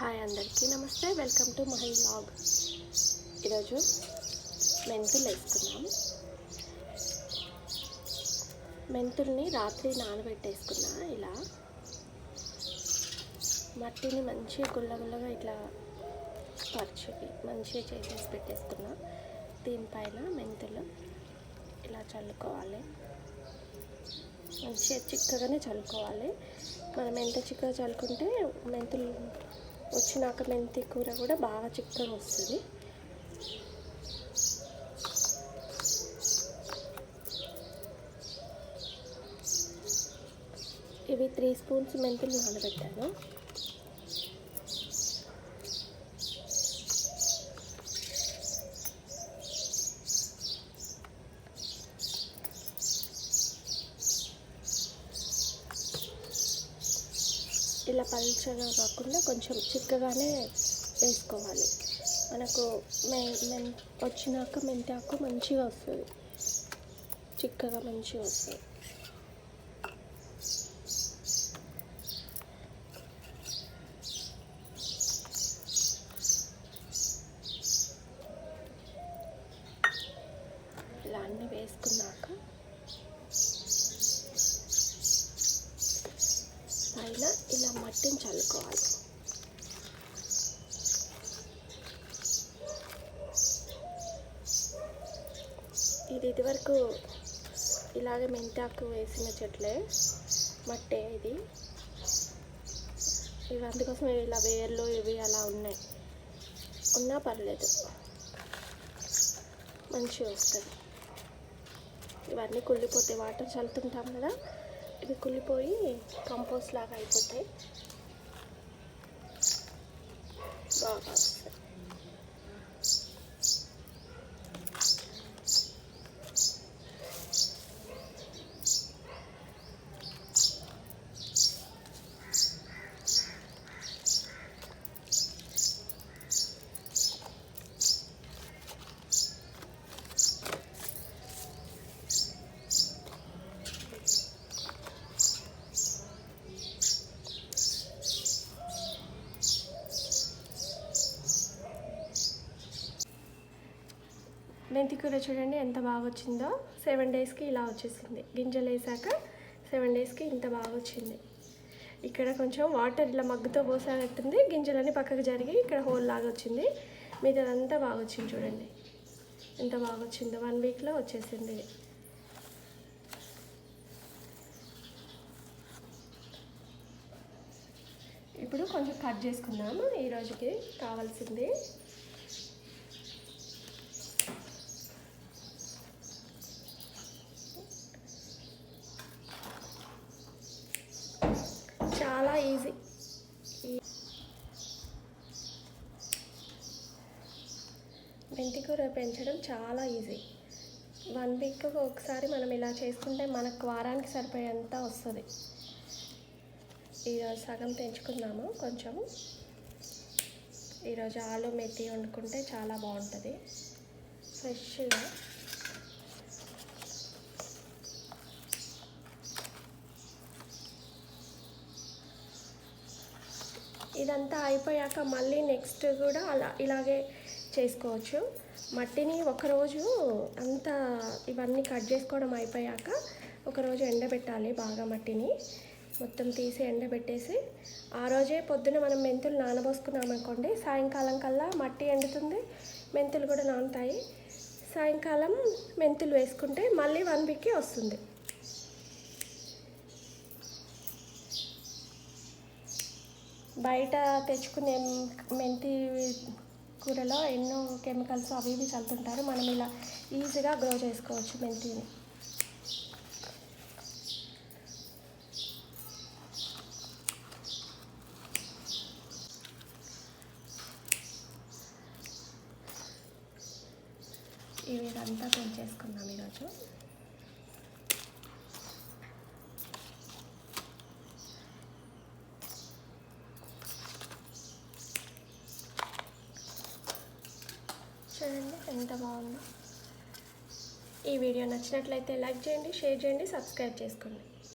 Hi అందరికీ నమస్తే, welcome to my vlog. ఈరోజు మెంతులు వేసుకున్నాం. మెంతుల్ని రాత్రి నానబెట్టేసుకున్నా. ఇలా మట్టిని మంచిగా గుల్లగుల్లగా ఇట్లా పరిచి మంచిగా చేసేసి పెట్టేసుకున్నా. దీనిపైన మెంతులు ఇలా చల్లుకోవాలి. మంచిగా చిక్కగానే చల్లుకోవాలి. మనం ఎంత చిక్కగా చల్లుకుంటే మెంతులు వచ్చినాక మెంతి కూర కూడా బాగా చిక్కగా వస్తుంది. ఇవి 3 స్పూన్స్ మెంతులు నానబెట్టాను. ఇలా పల్చగా కాకుండా కొంచెం చిక్కగానే వేసుకోవాలి. మనకు వచ్చినాక మెంతి ఆకు మంచిగా వస్తుంది, చిక్కగా మంచిగా వస్తుంది. ఇలా అన్నీ వేసుకున్నాక పైన ఇలా మట్టిని చల్లుకోవాలి. ఇదివరకు ఇలాగే మెంతాకు వేసిన చెట్లే మట్టే ఇది. ఇవి అందుకోసం ఇలా వేర్లు ఇవి అలా ఉన్నా పర్లేదు, మంచిగా వస్తుంది. ఇవన్నీ కుళ్ళిపోతాయి, వాటర్ చల్లుతుంటాం కదా, ఇవి కుళ్ళిపోయి కంపోస్ట్ లాగా అయిపోతాయి, బాగా వస్తాయి. మెంతి కూర చూడండి ఎంత బాగా వచ్చిందో. 7 డేస్కి ఇలా వచ్చేసింది. గింజలు వేసాక 7 డేస్కి ఇంత బాగా వచ్చింది. ఇక్కడ కొంచెం వాటర్ ఇలా మగ్గుతో పోసాగట్టుంది, గింజలన్నీ పక్కకు జరిగి ఇక్కడ హోల్ లాగా వచ్చింది. మిగతాదంతా బాగా వచ్చింది. చూడండి ఎంత బాగా వచ్చిందో. 1 వీక్లో వచ్చేసింది. ఇప్పుడు కొంచెం కట్ చేసుకుందాము. ఈ రోజుకి కావాల్సింది చాలా ఈజీ. మెంతి కూర పెంచడం చాలా ఈజీ. 1 వీక్ ఒకసారి మనం ఇలా చేసుకుంటే మనకు వారానికి సరిపోయేంత వస్తుంది. ఈరోజు సగం తెంచుకుందాము. కొంచెము ఈరోజు ఆలు మెత్తి వండుకుంటే చాలా బాగుంటుంది ఫ్రెష్గా. ఇదంతా అయిపోయాక మళ్ళీ నెక్స్ట్ కూడా ఇలాగే చేసుకోవచ్చు. మట్టిని ఒకరోజు అంతా ఇవన్నీ కట్ చేసుకోవడం అయిపోయాక ఒకరోజు ఎండబెట్టాలి. బాగా మట్టిని మొత్తం తీసి ఎండబెట్టేసి ఆ రోజే పొద్దున మనం మెంతులు నానబోసుకున్నామనుకోండి, సాయంకాలం కల్లా మట్టి ఎండుతుంది, మెంతులు కూడా నానుతాయి. సాయంకాలం మెంతులు వేసుకుంటే మళ్ళీ 1 వీక్కి వస్తుంది. బయట తెచ్చుకునే మెంతి కూరలో ఎన్నో కెమికల్స్ అవి ఇవి చల్లుతుంటారు. మనం ఇలా ఈజీగా గ్రో చేసుకోవచ్చు మెంతిని. ఇదంతా పెంచేసుకుందాం ఈరోజు. చూడండి ఎంత బాగుందో. ఈ వీడియో నచ్చినట్లయితే లైక్ చేయండి, షేర్ చేయండి, సబ్స్క్రైబ్ చేసుకోండి.